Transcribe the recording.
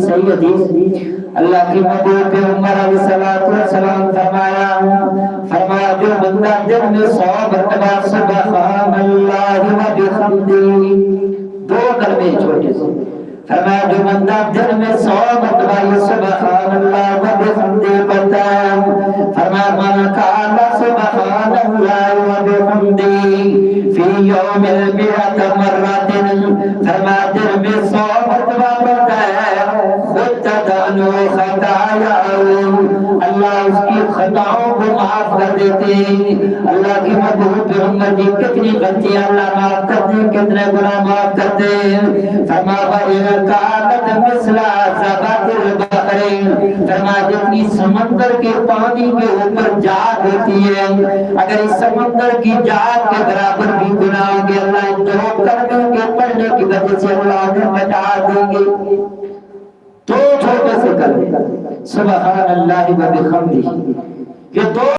صحیح حدیث اللہ کی محبوب پیغمبر علیہ الصلوۃ والسلام فرمایا جو بندہ دن میں 100 مرتبہ سبحان اللہ و بحمدہ، 2 کلمے چھوٹے سے، فرمایا جو بندہ دن میں 100 مرتبہ یہ سبحان اللہ و بحمدہ پڑھتا ہے، فرمایا من قال سبحان اللہ و بحمدہ فی یوم المئۃ مرۃ، فرمایا دن میں 100 مرتبہ پڑھتا ہے اللہ اس کی خطاؤں کو معاف کر دیتے ہیں۔ اللہ کی محبوب پیغمبر کی کتنی غلطیاں اللہ معاف کرتے ہیں، کتنے گناہ معاف کرتے ہیں۔ فرمایا کانت مثل زبد البحر، فرمایا جتنی سمندر کے پانی کے اوپر جاگ ہوتی ہے، اگر اس سمندر کی جاگ کے برابر بھی گناہ ہوں گے اللہ ان 2 کلموں کے پڑھنے کی وجہ سے اللہ انہیں مٹا دیں گے۔ تو چھوٹے سے کلمے سبحان اللہ و بحمدہ، یہ 2